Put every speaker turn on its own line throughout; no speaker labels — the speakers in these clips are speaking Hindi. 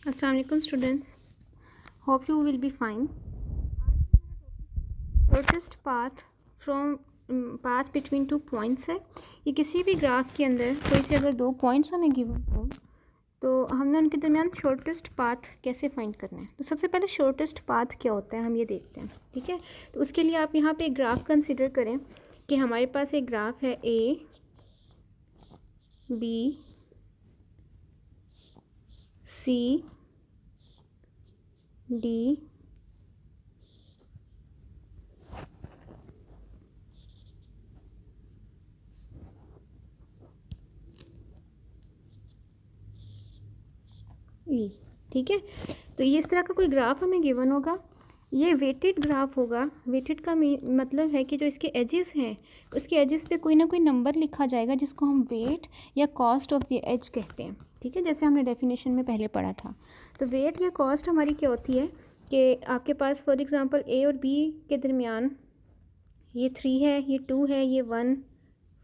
अस्सलाम वालेकुम students, hope you will be fine. Shortest path from path between two points है। ये किसी भी ग्राफ के अंदर कोई से अगर दो पॉइंट्स हमें गिवन हो तो हमने उनके दरमियान शॉर्टेस्ट पाथ कैसे फाइंड करना है। तो सबसे पहले शॉर्टेस्ट पाथ क्या होता है हम ये देखते हैं, ठीक है। तो उसके लिए आप यहाँ पे एक ग्राफ कंसिडर करें कि हमारे पास एक ग्राफ है ए बी सी डी ई, ठीक है। तो ये इस तरह का कोई ग्राफ हमें गिवन होगा। ये वेटेड ग्राफ होगा। वेटेड का मतलब है कि जो इसके एजेस हैं उसके एजेस पे कोई ना कोई नंबर लिखा जाएगा जिसको हम वेट या कॉस्ट ऑफ द एज कहते हैं, ठीक है, जैसे हमने डेफिनेशन में पहले पढ़ा था। तो वेट या कॉस्ट हमारी क्या होती है कि आपके पास फॉर एग्ज़ाम्पल ए और बी के दरमियान ये 3 है, ये 2 है, ये 1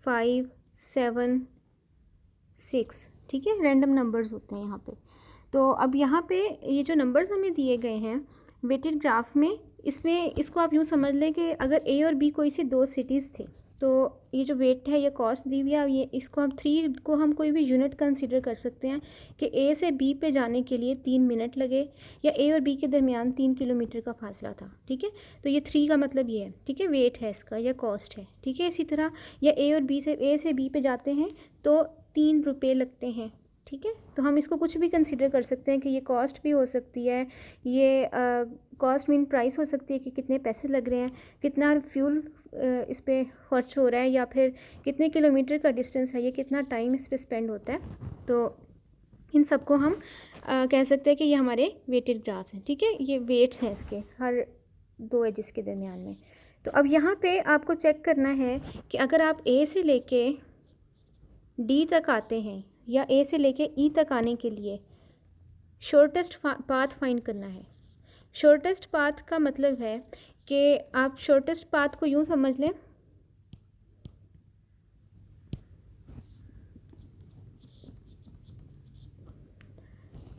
5 7 6, ठीक है, रैंडम नंबर्स होते हैं यहाँ पे। तो अब यहाँ पे ये जो नंबर्स हमें दिए गए हैं वेटेड ग्राफ में, इसमें इसको आप यूँ समझ लें कि अगर ए और बी कोई से दो सिटीज़ थे तो ये जो वेट है ये कॉस्ट दी हुई है। ये इसको हम 3 को हम कोई भी यूनिट कंसीडर कर सकते हैं कि ए से बी पे जाने के लिए 3 मिनट लगे या ए और बी के दरमियान 3 किलोमीटर का फासला था, ठीक है। तो ये 3 का मतलब ये है, ठीक है, वेट है इसका या कॉस्ट है, ठीक है। इसी तरह या ए से बी पे जाते हैं तो 3 रुपये लगते हैं, ठीक है। तो हम इसको कुछ भी कंसिडर कर सकते हैं कि ये कॉस्ट भी हो सकती है, ये कॉस्ट मीन प्राइस हो सकती है कि कितने पैसे लग रहे हैं, कितना फ्यूल इस पर खर्च हो रहा है, या फिर कितने किलोमीटर का डिस्टेंस है, ये कितना टाइम इस पर स्पेंड होता है। तो इन सबको हम कह सकते हैं कि ये हमारे वेटेड ग्राफ्स हैं, ठीक है। ये वेट्स हैं इसके हर दो एजेस के दरमियान में। तो अब यहाँ पे आपको चेक करना है कि अगर आप ए से लेके डी तक आते हैं या ए से लेके ई तक आने के लिए शॉर्टेस्ट पाथ फाइंड करना है। शॉर्टेस्ट पाथ का मतलब है कि आप शॉर्टेस्ट पाथ को यूँ समझ लें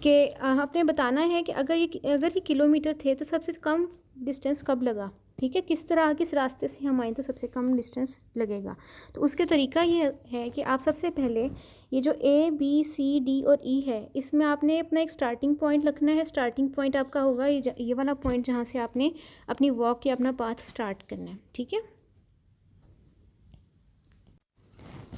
कि आपने बताना है कि अगर ये किलोमीटर थे तो सबसे कम डिस्टेंस कब लगा, ठीक है, किस रास्ते से हम आए तो सबसे कम डिस्टेंस लगेगा। तो उसके तरीका ये है कि आप सबसे पहले ये जो ए बी सी डी और ई है इसमें आपने अपना एक स्टार्टिंग पॉइंट रखना है। स्टार्टिंग पॉइंट आपका होगा ये वाला पॉइंट जहाँ से आपने अपनी वॉक या अपना पाथ स्टार्ट करना है, ठीक है।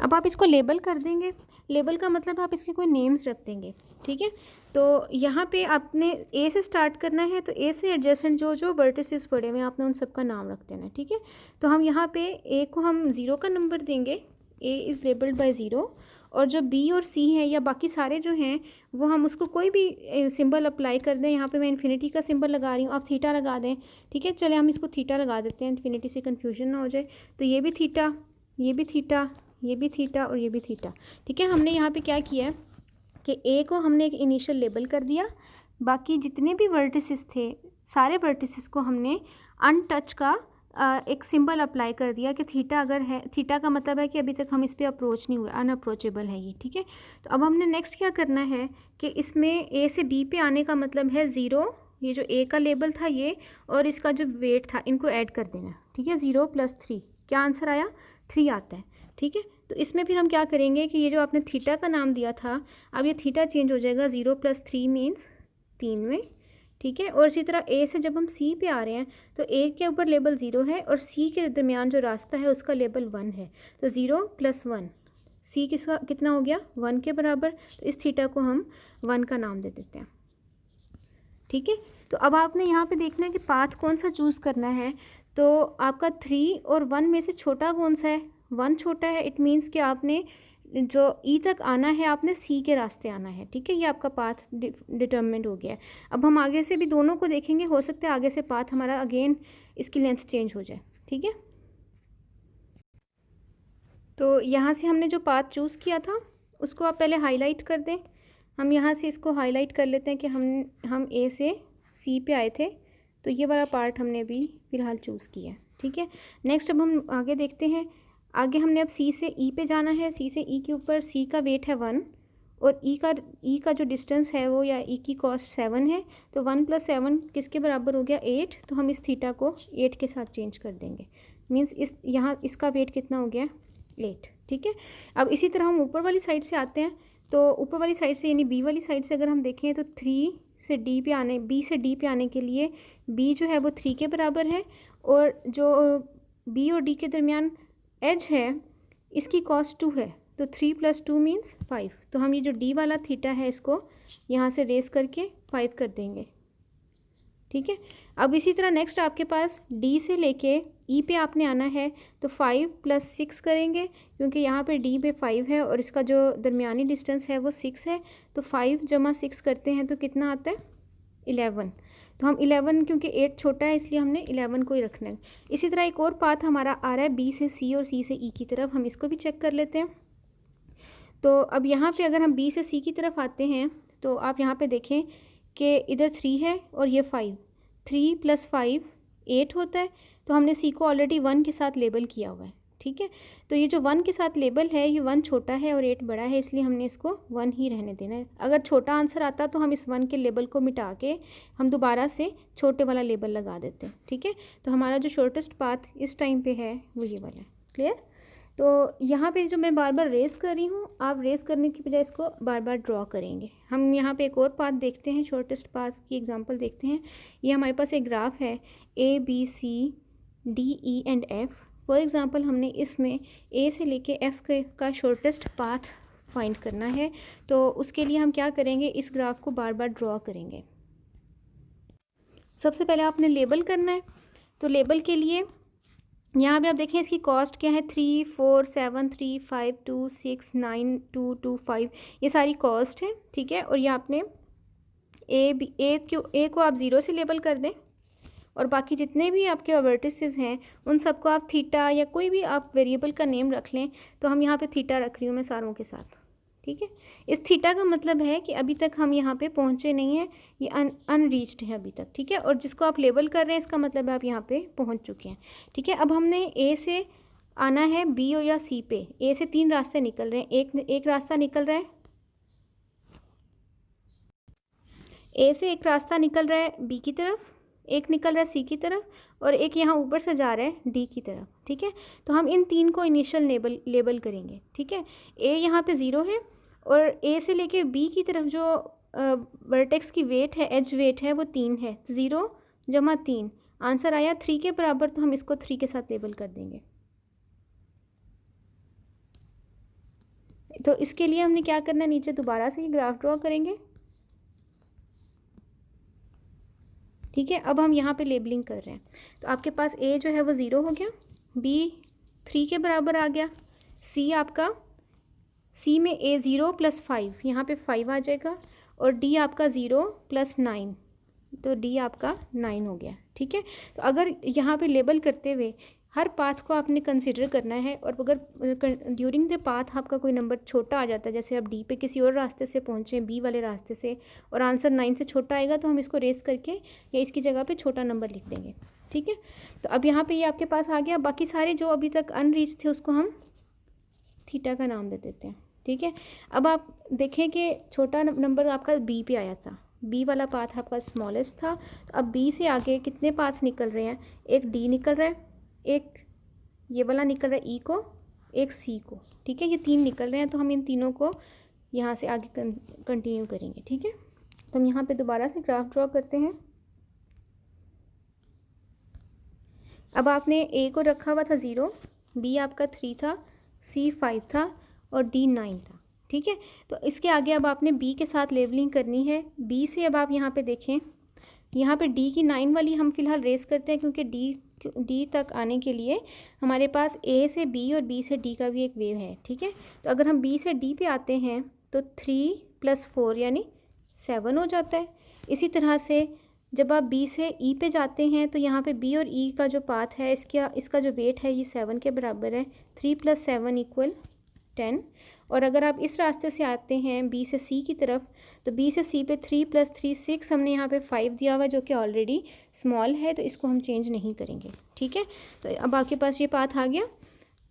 अब आप इसको लेबल कर देंगे। लेबल का मतलब आप इसके कोई नेम्स रख देंगे, ठीक है। तो यहाँ पे आपने ए से स्टार्ट करना है तो ए से एडजेसेंट जो जो वर्टिसेस पड़े हुए हैं आपने उन सब का नाम रख देना है, ठीक है। तो हम यहाँ पे ए को हम 0 का नंबर देंगे, ए इज़ लेबल्ड बाय 0। और जो बी और सी हैं या बाकी सारे जो हैं वो हम उसको कोई भी सिंबल अप्लाई कर दें। यहाँ पे मैं इन्फिनिटी का सिंबल लगा रही हूँ, आप थीटा लगा दें, ठीक है। चले हम इसको थीटा लगा देते हैं, इन्फिनिटी से कन्फ्यूजन ना हो जाए। तो ये भी थीटा, ये भी थीटा, ये भी थीटा और ये भी थीटा, ठीक है। हमने यहाँ पे क्या किया है कि ए को हमने एक इनिशियल लेबल कर दिया, बाकी जितने भी वर्टिसेस थे सारे वर्टिसेस को हमने अनटच का एक सिंबल अप्लाई कर दिया कि थीटा अगर है, थीटा का मतलब है कि अभी तक हम इस पर अप्रोच नहीं हुए, अनअप्रोचेबल है ये, ठीक है। तो अब हमने नेक्स्ट क्या करना है कि इसमें ए से बी पे आने का मतलब है 0, ये जो ए का लेबल था ये और इसका जो वेट था इनको ऐड कर देना, ठीक है। 0 + 3 क्या आंसर आया, 3 आता है, ठीक है। तो इसमें फिर हम क्या करेंगे कि ये जो आपने थीटा का नाम दिया था अब ये थीटा चेंज हो जाएगा, 0 + 3 मीन्स 3 में, ठीक है। और इसी तरह ए से जब हम सी पे आ रहे हैं तो ए के ऊपर लेबल 0 है और सी के दरमियान जो रास्ता है उसका लेबल 1 है। तो 0 + 1 सी किसका कितना हो गया, 1 के बराबर। तो इस थीटा को हम 1 का नाम दे देते हैं, ठीक है। तो अब आपने यहाँ पे देखना है कि पाथ कौन सा चूज़ करना है। तो आपका 3 और 1 में से छोटा कौन सा है, 1 छोटा है। इट मीन्स कि आपने जो ई तक आना है आपने सी के रास्ते आना है, ठीक है। ये आपका पाथ डिटर्मिनेंट हो गया है। अब हम आगे से भी दोनों को देखेंगे, हो सकता है आगे से पाथ हमारा अगेन इसकी लेंथ चेंज हो जाए, ठीक है। तो यहाँ से हमने जो पाथ चूज़ किया था उसको आप पहले हाईलाइट कर दें। हम यहाँ से इसको हाईलाइट कर लेते हैं कि हम ए से सी पे आए थे, तो ये वाला पार्ट हमने अभी फ़िलहाल चूज़ किया है, ठीक है। नेक्स्ट अब हम आगे देखते हैं। आगे हमने अब सी से ई पे जाना है। सी से ई के ऊपर सी का वेट है 1 और ई का जो डिस्टेंस है वो या ई की कॉस्ट 7 है, तो 1 + 7 किसके बराबर हो गया 8। तो हम इस थीटा को 8 के साथ चेंज कर देंगे, मीन्स यहाँ इसका वेट कितना हो गया 8। ठीक है, अब इसी तरह हम ऊपर वाली साइड से आते हैं। तो ऊपर वाली साइड से यानी बी वाली साइड से अगर हम देखें तो बी से डी पे आने के लिए बी जो है वो 3 के बराबर है, और जो बी और डी के दरमियान एज है इसकी कॉस्ट 2 है, तो 3 + 2 मीन्स 5। तो हम ये जो डी वाला थीटा है इसको यहाँ से रेस करके 5 कर देंगे। ठीक है, अब इसी तरह नेक्स्ट आपके पास डी से लेके ई पे आपने आना है, तो 5 + 6 करेंगे, क्योंकि यहाँ पे डी पे 5 है और इसका जो दरमियानी डिस्टेंस है वो 6 है। तो 5 + 6 करते हैं तो कितना आता है 11। तो हम 11, क्योंकि 8 छोटा है इसलिए हमने 11 को ही रखना है। इसी तरह एक और पाथ हमारा आ रहा है बी से सी और सी से ई की तरफ, हम इसको भी चेक कर लेते हैं। तो अब यहाँ पे अगर हम बी से सी की तरफ आते हैं तो आप यहाँ पे देखें कि इधर 3 है और ये 5, 3 + 5 8 होता है। तो हमने सी को ऑलरेडी 1 के साथ लेबल किया हुआ है। ठीक है, तो ये जो 1 के साथ लेबल है ये 1 छोटा है और 8 बड़ा है, इसलिए हमने इसको 1 ही रहने देना है। अगर छोटा आंसर आता तो हम इस 1 के लेबल को मिटा के हम दोबारा से छोटे वाला लेबल लगा देते हैं। ठीक है, तो हमारा जो शॉर्टेस्ट पाथ इस टाइम पे है वो ये वाला है। क्लियर? तो यहाँ पे जो मैं बार बार रेस कर रही हूँ, आप रेस करने की बजाय इसको बार बार ड्रॉ करेंगे। हम यहाँ पे एक और पाथ देखते हैं, शॉर्टेस्ट पाथ की एग्जांपल देखते हैं। ये हमारे पास एक ग्राफ है A B C D E and F. For example हमने इसमें ए से लेके एफ का शॉर्टेस्ट पाथ फाइंड करना है, तो उसके लिए हम क्या करेंगे, इस ग्राफ को बार बार ड्रॉ करेंगे। सबसे पहले आपने लेबल करना है, तो लेबल के लिए यहाँ पे आप देखें इसकी कॉस्ट क्या है 3 4 7 3 5 2 6 9 2 2 5, ये सारी कॉस्ट है। ठीक है, और ये आपने ए को आप 0 से लेबल कर दें, और बाकी जितने भी आपके वर्टिसेस हैं उन सबको आप थीटा या कोई भी आप वेरिएबल का नेम रख लें। तो हम यहाँ पे थीटा रख रही हूँ मैं सारों के साथ। ठीक है, इस थीटा का मतलब है कि अभी तक हम यहाँ पे पहुँचे नहीं हैं, ये अनरीच्ड है अभी तक। ठीक है, और जिसको आप लेबल कर रहे हैं इसका मतलब है आप यहाँ पे पहुँच चुके हैं। ठीक है, अब हमने ए से आना है बी और या सी पे। ए से 3 रास्ते निकल रहे हैं, एक रास्ता निकल रहा है ए से, एक रास्ता निकल रहा है बी की तरफ, एक निकल रहा है सी की तरफ, और एक यहाँ ऊपर से जा रहा है डी की तरफ। ठीक है, तो हम इन 3 को इनिशियल लेबल करेंगे। ठीक है, ए यहाँ पे 0 है, और ए से लेके बी की तरफ जो वर्टेक्स की वेट है, एज वेट है वो 3 है। 0 + 3 आंसर आया 3 के बराबर, तो हम इसको 3 के साथ लेबल कर देंगे। तो इसके लिए हमने क्या करना है, नीचे दोबारा से ये ग्राफ ड्रॉ करेंगे। ठीक है, अब हम यहाँ पे लेबलिंग कर रहे हैं, तो आपके पास ए जो है वो 0 हो गया, बी 3 के बराबर आ गया, सी में ए 0 + 5, यहाँ पे 5 आ जाएगा, और डी आपका 0 + 9, तो डी आपका 9 हो गया। ठीक है, तो अगर यहाँ पे लेबल करते हुए हर पाथ को आपने कंसिडर करना है, और अगर ड्यूरिंग द पाथ आपका कोई नंबर छोटा आ जाता है, जैसे आप डी पे किसी और रास्ते से पहुँचे बी वाले रास्ते से, और आंसर 9 से छोटा आएगा, तो हम इसको रेस करके या इसकी जगह पे छोटा नंबर लिख देंगे। ठीक है, तो अब यहाँ पे ये आपके पास आ गया। बाकी सारे जो अभी तक अनरीच थे उसको हम थीटा का नाम दे देते हैं। ठीक है, अब आप देखें कि छोटा नंबर आपका बी पे आया था, बी वाला पाथ आपका स्मॉलेस्ट था। तो अब बी से आगे कितने पाथ निकल रहे हैं, एक डी निकल रहा है, एक ये वाला निकल रहा है ई को, एक सी को। ठीक है, ये 3 निकल रहे हैं, तो हम इन तीनों को यहाँ से आगे कंटिन्यू करेंगे। ठीक है, तो हम यहाँ पे दोबारा से ग्राफ ड्रॉ करते हैं। अब आपने ए को रखा हुआ था 0, बी आपका 3 था, सी 5 था, और डी 9 था। ठीक है, तो इसके आगे अब आपने बी के साथ लेबलिंग करनी है। बी से अब आप यहाँ पे देखें, यहाँ पे डी की 9 वाली हम फिलहाल रेस करते हैं, क्योंकि डी तक आने के लिए हमारे पास ए से बी और बी से डी का भी एक वेव है। ठीक है, तो अगर हम बी से डी पे आते हैं तो 3 + 4 यानी 7 हो जाता है। इसी तरह से जब आप बी से ई पे जाते हैं तो यहाँ पे बी और ई का जो पाथ है इसका जो वेट है ये 7 के बराबर है। 3 + 7 = 10। और अगर आप इस रास्ते से आते हैं बी से सी की तरफ, तो बी से सी पे 3 + 3 6, हमने यहाँ पे 5 दिया हुआ है जो कि ऑलरेडी स्मॉल है, तो इसको हम चेंज नहीं करेंगे। ठीक है, तो अब आपके पास ये पाथ आ गया।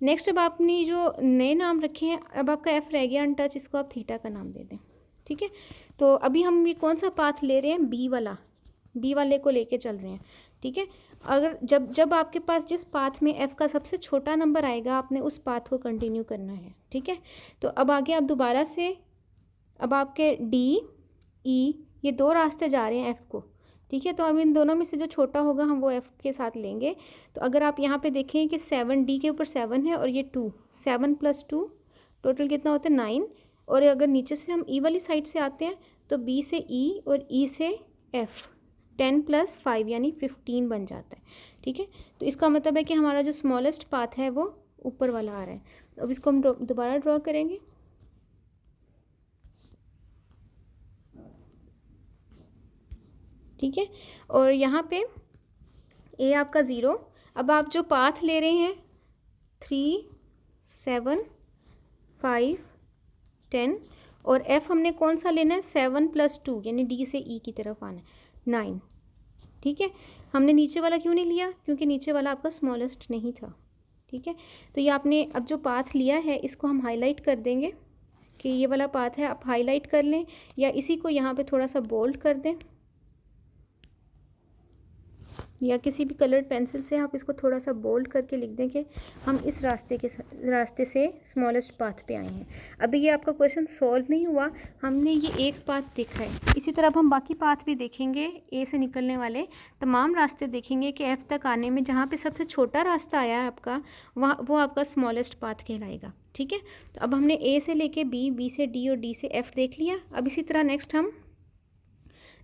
नेक्स्ट अब आपने जो नए नाम रखे हैं, अब आपका एफ रह गया अनटच, इसको आप थीटा का नाम दे दें। ठीक है, तो अभी हम ये कौन सा पाथ ले रहे हैं, बी वाला, बी वाले को लेके चल रहे हैं। ठीक है, अगर जब जब आपके पास जिस पाथ में एफ़ का सबसे छोटा नंबर आएगा, आपने उस पाथ को कंटिन्यू करना है। ठीक है, तो अब आगे आप दोबारा से, अब आपके डी ई ये दो रास्ते जा रहे हैं एफ़ को। ठीक है, तो अब इन दोनों में से जो छोटा होगा हम वो एफ़ के साथ लेंगे। तो अगर आप यहाँ पे देखें कि 7, डी के ऊपर 7 है और ये 2, 7 + 2 टोटल कितना होता है 9। और अगर नीचे से हम ई वाली साइड से आते हैं तो बी से ई और ई से एफ़, 10 + 5 यानी 15 बन जाता है। ठीक है, तो इसका मतलब है कि हमारा जो स्मॉलेस्ट पाथ है वो ऊपर वाला आ रहा है। तो अब इसको हम दोबारा ड्रॉ करेंगे। ठीक है, और यहाँ पे ए आपका 0। अब आप जो पाथ ले रहे हैं 3, 7, 5, 10 और एफ़ हमने कौन सा लेना है 7 + 2 यानी डी से ई की तरफ आना है 9। ठीक है, हमने नीचे वाला क्यों नहीं लिया, क्योंकि नीचे वाला आपका स्मॉलेस्ट नहीं था। ठीक है, तो ये आपने अब जो पाथ लिया है इसको हम हाईलाइट कर देंगे कि ये वाला पाथ है, आप हाईलाइट कर लें या इसी को यहाँ पे थोड़ा सा बोल्ड कर दें या किसी भी कलर्ड पेंसिल से आप इसको थोड़ा सा बोल्ड करके लिख दें कि हम इस रास्ते से स्मॉलेस्ट पाथ पे आए हैं। अभी ये आपका क्वेश्चन सॉल्व नहीं हुआ, हमने ये एक पाथ देखा है। इसी तरह अब हम बाकी पाथ भी देखेंगे, ए से निकलने वाले तमाम रास्ते देखेंगे कि एफ़ तक आने में जहाँ पे सबसे छोटा रास्ता आया है आपका, वहाँ वो आपका स्मॉलेस्ट पाथ कहलाएगा। ठीक है, तो अब हमने ए से लेके बी, बी से डी और डी से एफ़ देख लिया। अब इसी तरह नेक्स्ट हम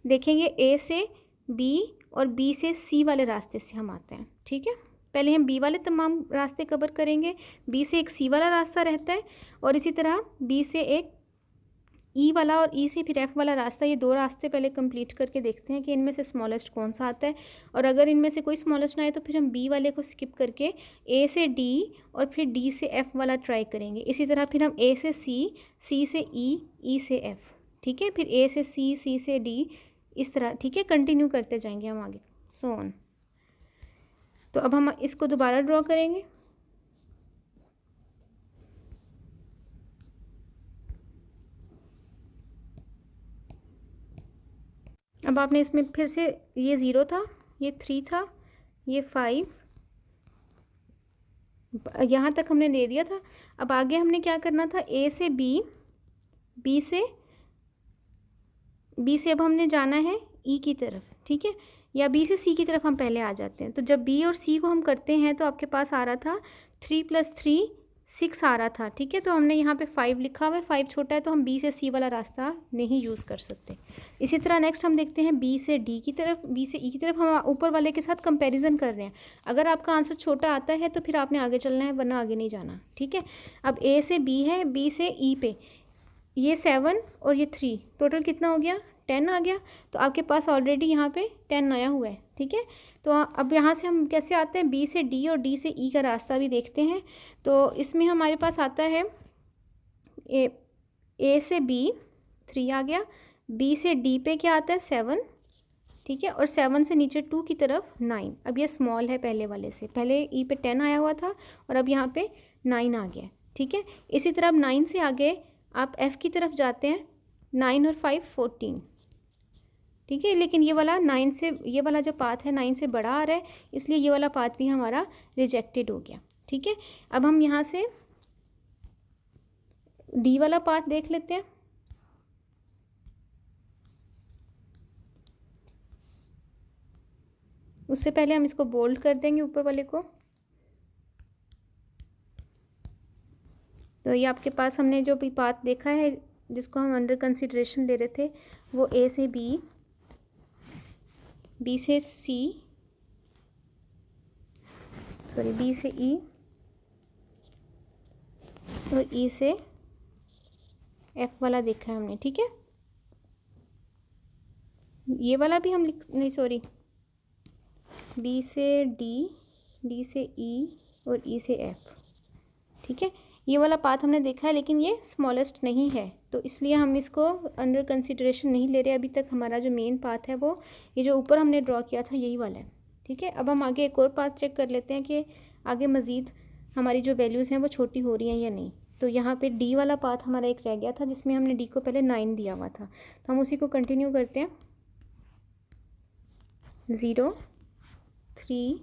देखेंगे ए से बी और बी से सी वाले रास्ते से हम आते हैं। ठीक है, पहले हम बी वाले तमाम रास्ते कवर करेंगे, बी से एक सी वाला रास्ता रहता है और इसी तरह बी से एक ई वाला और ई से फिर एफ़ वाला रास्ता। ये दो रास्ते पहले कंप्लीट करके देखते हैं कि इनमें से स्मॉलेस्ट कौन सा आता है, और अगर इनमें से कोई स्मॉलेस्ट ना आए तो फिर हम बी वाले को स्किप करके ए से डी और फिर डी से एफ़ वाला ट्राई करेंगे। इसी तरह फिर हम ए से सी, सी से ई, ई से एफ़। ठीक है, फिर ए से सी, सी से डी, इस तरह। ठीक है, कंटिन्यू करते जाएंगे हम आगे, सो ऑन। तो अब हम इसको दोबारा ड्रॉ करेंगे। अब आपने इसमें फिर से, ये 0 था, ये 3 था, ये 5, यहाँ तक हमने दे दिया था। अब आगे हमने क्या करना था, ए से बी, बी से अब हमने जाना है ई की तरफ। ठीक है, या बी से सी की तरफ हम पहले आ जाते हैं। तो जब बी और सी को हम करते हैं तो आपके पास आ रहा था 3 + 3 6 आ रहा था। ठीक है, तो हमने यहाँ पे 5 लिखा हुआ है, 5 छोटा है तो हम बी से सी वाला रास्ता नहीं यूज़ कर सकते। इसी तरह नेक्स्ट हम देखते हैं बी से डी की तरफ, बी से ई की तरफ। हम ऊपर वाले के साथ कंपैरिजन कर रहे हैं। अगर आपका आंसर छोटा आता है तो फिर आपने आगे चलना है, वरना आगे नहीं जाना। ठीक है, अब ए से बी है, बी से ई पे ये 7 और ये 3, टोटल कितना हो गया 10 आ गया। तो आपके पास ऑलरेडी यहाँ पे 10 आया हुआ है। ठीक है, तो अब यहाँ से हम कैसे आते हैं, बी से डी और डी से ई का रास्ता भी देखते हैं। तो इसमें हमारे पास आता है ए से बी 3 आ गया, बी से डी पे क्या आता है 7। ठीक है, और 7 से नीचे 2 की तरफ 9। अब ये स्मॉल है पहले वाले से, पहले ई पे 10 आया हुआ था और अब यहाँ पे 9 आ गया। ठीक है, इसी तरह अब 9 से आगे आप एफ़ की तरफ जाते हैं, 9 और 5 14। ठीक है, लेकिन ये वाला 9 से, ये वाला जो पाथ है 9 से बड़ा आ रहा है, इसलिए ये वाला पाथ भी हमारा रिजेक्टेड हो गया। ठीक है, अब हम यहाँ से डी वाला पाथ देख लेते हैं। उससे पहले हम इसको बोल्ड कर देंगे ऊपर वाले को। तो ये आपके पास हमने जो भी पाथ देखा है जिसको हम अंडर कंसिडरेशन ले रहे थे, वो ए से बी, बी से सी, सॉरी बी से ई और ई से एफ वाला देखा है हमने। ठीक है, ये वाला भी हम नहीं, सॉरी बी से डी, डी से ई और ई से एफ। ठीक है, ये वाला पाथ हमने देखा है लेकिन ये स्मॉलेस्ट नहीं है, तो इसलिए हम इसको अंडर कंसिडरेशन नहीं ले रहे। अभी तक हमारा जो मेन पाथ है वो ये जो ऊपर हमने ड्रॉ किया था यही वाला है। ठीक है, अब हम आगे एक और पाथ चेक कर लेते हैं कि आगे मज़ीद हमारी जो वैल्यूज़ हैं वो छोटी हो रही हैं या नहीं। तो यहाँ पे डी वाला पाथ हमारा एक रह गया था जिसमें हमने डी को पहले 9 दिया हुआ था, तो हम उसी को कंटिन्यू करते हैं। 0 3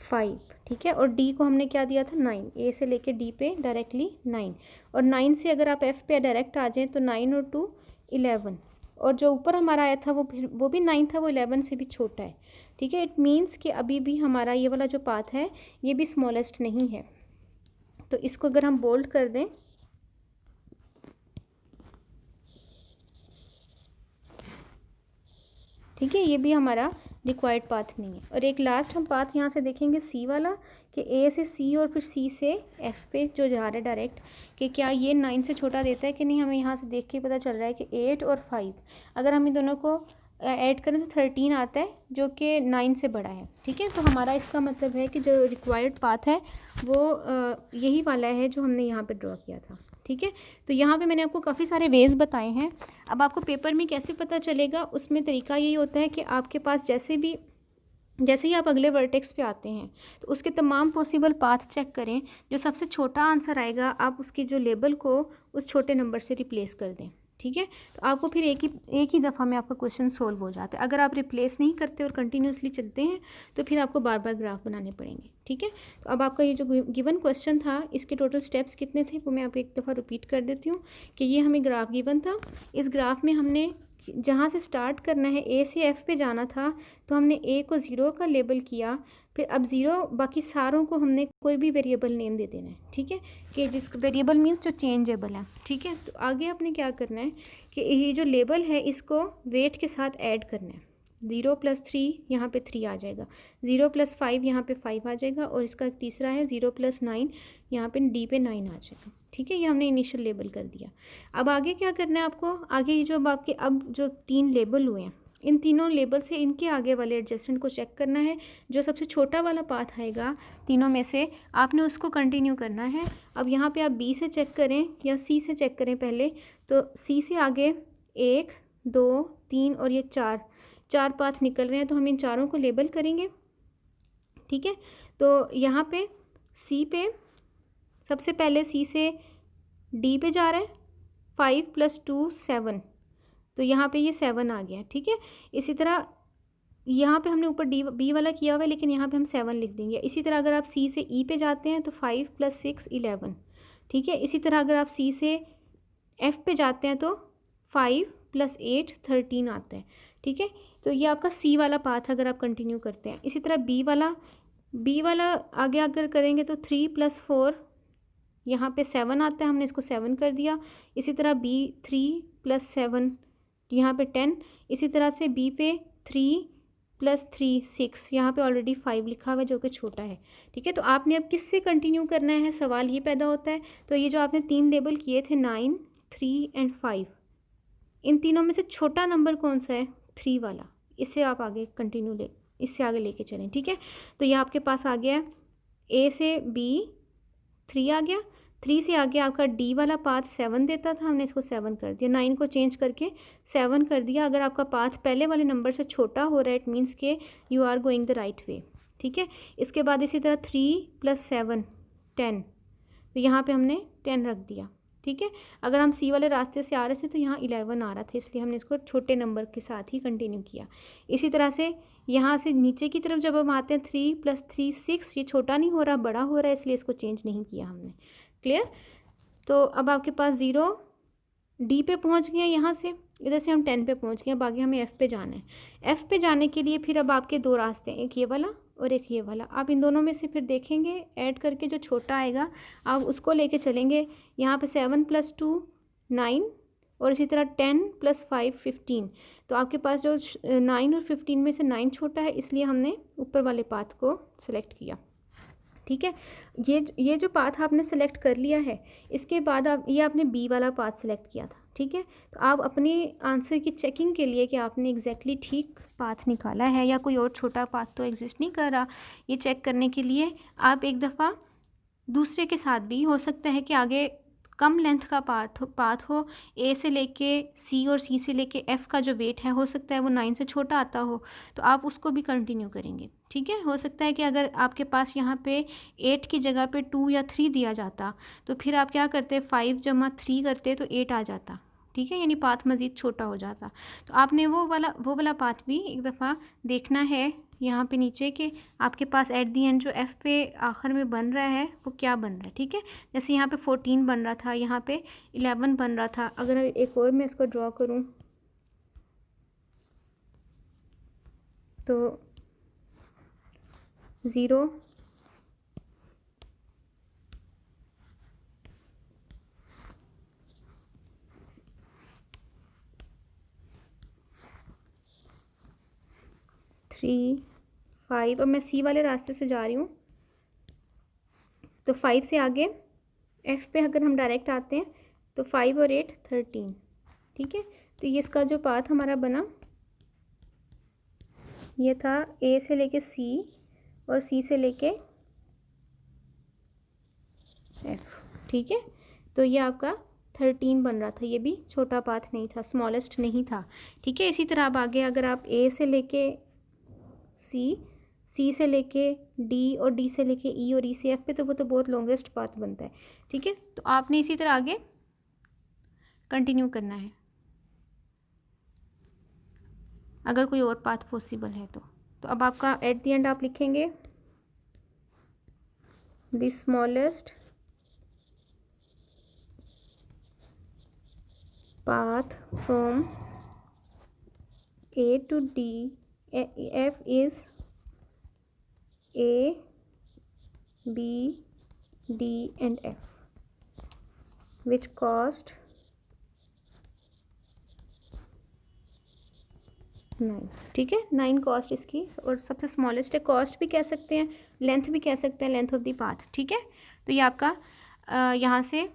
5, ठीक है, और डी को हमने क्या दिया था 9, ए से लेके डी पे डायरेक्टली 9, और 9 से अगर आप एफ पे डायरेक्ट आ जाएँ तो 9 और 2 11, और जो ऊपर हमारा आया था वो भी 9 था, वो 11 से भी छोटा है, ठीक है। इट मीन्स कि अभी भी हमारा ये वाला जो पाथ है ये भी स्मॉलेस्ट नहीं है। तो इसको अगर हम बोल्ड कर दें, ठीक है, ये भी हमारा रिक्वायर्ड पाथ नहीं है। और एक लास्ट हम पाथ यहाँ से देखेंगे सी वाला, कि ए से सी और फिर सी से एफ पे जो जा रहा है डायरेक्ट, कि क्या ये 9 से छोटा देता है कि नहीं। हमें यहाँ से देख के पता चल रहा है कि 8 और 5 अगर हम इन दोनों को ऐड करें तो 13 आता है, जो कि 9 से बड़ा है, ठीक है। तो हमारा इसका मतलब है कि जो रिक्वायर्ड पाथ है वो यही वाला है जो हमने यहाँ पर ड्रॉ किया था, ठीक है। तो यहाँ पे मैंने आपको काफ़ी सारे वेज बताए हैं। अब आपको पेपर में कैसे पता चलेगा, उसमें तरीका यही होता है कि आपके पास जैसे ही आप अगले वर्टेक्स पे आते हैं तो उसके तमाम पॉसिबल पाथ चेक करें। जो सबसे छोटा आंसर आएगा आप उसकी जो लेबल को उस छोटे नंबर से रिप्लेस कर दें, ठीक है। तो आपको फिर एक ही दफ़ा में आपका क्वेश्चन सोल्व हो जाता है। अगर आप रिप्लेस नहीं करते और कंटिन्यूसली चलते हैं तो फिर आपको बार बार ग्राफ बनाने पड़ेंगे, ठीक है। तो अब आपका ये जो गिवन क्वेश्चन था इसके टोटल स्टेप्स कितने थे वो मैं आपको एक दफ़ा रिपीट कर देती हूँ कि ये हमें ग्राफ गिवन था। इस ग्राफ में हमने जहाँ से स्टार्ट करना है ए से एफ़ पे जाना था, तो हमने ए को 0 का लेबल किया, फिर अब 0 बाकी सारों को हमने कोई भी वेरिएबल नेम दे देना है, ठीक है, कि जिस वेरिएबल मीन्स जो चेंजेबल है, ठीक है। तो आगे आपने क्या करना है कि ये जो लेबल है इसको वेट के साथ ऐड करना है। 0 + 3 यहाँ पे 3 आ जाएगा, 0 + 5 यहाँ पे 5 आ जाएगा, और इसका तीसरा है 0 + 9 यहाँ पे डी पे 9 आ जाएगा, ठीक है। ये हमने इनिशियल लेबल कर दिया। अब आगे क्या करना है आपको, आगे ये जो आपके अब जो 3 लेबल हुए हैं इन तीनों लेबल से इनके आगे वाले एडजस्टेंट को चेक करना है। जो सबसे छोटा वाला पाथ आएगा तीनों में से आपने उसको कंटिन्यू करना है। अब यहाँ पे आप बी से चेक करें या सी से चेक करें पहले, तो सी से आगे 1 2 3 और ये 4 पाथ निकल रहे हैं, तो हम इन चारों को लेबल करेंगे, ठीक है। तो यहाँ पे सी पे सबसे पहले सी से डी पे जा रहा है 5 + 2 7, तो यहाँ पे ये 7 आ गया, ठीक है। इसी तरह यहाँ पे हमने ऊपर बी वाला किया हुआ है लेकिन यहाँ पे हम 7 लिख देंगे। इसी तरह अगर आप सी से ई पे जाते हैं तो 5 + 6 11, ठीक है। इसी तरह अगर आप सी से एफ पे जाते हैं तो 5 + 8 13 आता है, ठीक है। तो ये आपका सी वाला पाथ अगर आप कंटिन्यू करते हैं। इसी तरह बी वाला आगे अगर करेंगे तो 3 + 4 यहाँ पे 7 आता है, हमने इसको 7 कर दिया। इसी तरह बी 3 + 7 यहाँ पे 10। इसी तरह से बी पे 3 + 3 6, यहाँ पे ऑलरेडी 5 लिखा हुआ है जो कि छोटा है, ठीक है। तो आपने अब किससे कंटिन्यू करना है, सवाल ये पैदा होता है। तो ये जो आपने 3 लेबल किए थे 9 3 एंड 5, इन तीनों में से छोटा नंबर कौन सा है, 3 वाला, इससे आप आगे इससे आगे लेके चलें, ठीक है। तो ये आपके पास आ गया ए से बी 3 आ गया, 3 से आगे आपका डी वाला पाथ 7 देता था, हमने इसको 7 कर दिया, 9 को चेंज करके 7 कर दिया। अगर आपका पाथ पहले वाले नंबर से छोटा हो रहा है इट मीन्स के you are going the right way, ठीक है। इसके बाद इसी तरह 3 + 7 10, तो यहाँ पे हमने 10 रख दिया, ठीक है। अगर हम सी वाले रास्ते से आ रहे थे तो यहाँ 11 आ रहा था, इसलिए हमने इसको छोटे नंबर के साथ ही कंटिन्यू किया। इसी तरह से यहाँ से नीचे की तरफ जब हम आते हैं 3 + 3 6, ये छोटा नहीं हो रहा बड़ा हो रहा है, इसलिए इसको चेंज नहीं किया हमने, क्लियर। तो अब आपके पास 0 डी पे पहुँच गए, यहाँ से इधर से हम 10 पे पहुँच गए। अब आगे हमें एफ़ पे जाना है। एफ़ पे जाने के लिए फिर अब आपके 2 रास्ते हैं, एक ये वाला और एक ये वाला। आप इन दोनों में से फिर देखेंगे ऐड करके जो छोटा आएगा आप उसको लेके चलेंगे। यहाँ पे 7 + 2 9 और इसी तरह 10 + 5 15। तो आपके पास जो 9 और 15 में से 9 छोटा है, इसलिए हमने ऊपर वाले पाथ को सिलेक्ट किया, ठीक है। ये जो पाथ आपने सेलेक्ट कर लिया है, इसके बाद ये आपने बी वाला पाथ सेलेक्ट किया था, ठीक है। तो आप अपने आंसर की चेकिंग के लिए कि आपने एग्जैक्टली ठीक पाथ निकाला है या कोई और छोटा पाथ तो एग्जिस्ट नहीं कर रहा, ये चेक करने के लिए आप एक दफ़ा दूसरे के साथ भी हो सकता है कि आगे कम लेंथ का पाथ हो, ए से लेके सी और सी से लेके एफ का जो वेट है हो सकता है वो 9 से छोटा आता हो, तो आप उसको भी कंटिन्यू करेंगे। ठीक है, हो सकता है कि अगर आपके पास यहाँ पे 8 की जगह पे 2 या 3 दिया जाता, तो फिर आप क्या करते, 5 जमा 3 करते तो 8 आ जाता। ठीक है, यानी पाथ मज़ीद छोटा हो जाता। तो आपने वो वाला पाथ भी एक दफ़ा देखना है यहाँ पे नीचे के आपके पास एट दी एंड जो एफ़ पे आखिर में बन रहा है वो क्या बन रहा है। ठीक है, जैसे यहाँ पे 14 बन रहा था, यहाँ पे 11 बन रहा था। अगर एक और मैं इसको ड्रॉ करूँ तो 0 3 5, अब मैं सी वाले रास्ते से जा रही हूँ, तो 5 से आगे एफ़ पे अगर हम डायरेक्ट आते हैं तो 5 और 8 13। ठीक है, तो ये इसका जो पाथ हमारा बना ये था ए से लेके सी और सी से लेके एफ। ठीक है, तो ये आपका 13 बन रहा था, ये भी छोटा पाथ नहीं था, स्मॉलेस्ट नहीं था। ठीक है, इसी तरह अब आगे अगर आप ए से लेके सी, सी से लेके डी और डी से लेके ई और ई से एफ पे, तो वो तो बहुत लॉन्गेस्ट पाथ बनता है। ठीक है, तो आपने इसी तरह आगे कंटिन्यू करना है अगर कोई और पाथ पॉसिबल है तो अब आपका एट द एंड आप लिखेंगे the smallest path from A to D, F is A, B, D and F, which cost 9। ठीक है, 9 कॉस्ट इसकी, और सबसे स्मॉलेस्ट है। कॉस्ट भी कह सकते हैं, लेंथ भी कह सकते हैं, लेंथ ऑफ द पाथ। ठीक है, तो ये आपका यहाँ से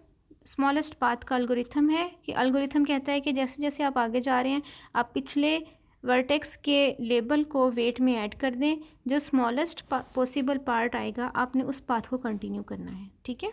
स्मॉलेस्ट पाथ का एल्गोरिथम है कि एल्गोरिथम कहता है कि जैसे जैसे आप आगे जा रहे हैं आप पिछले वर्टेक्स के लेबल को वेट में ऐड कर दें, जो स्मॉलेस्ट पॉसिबल पार्ट आएगा आपने उस पाथ को कंटिन्यू करना है। ठीक है।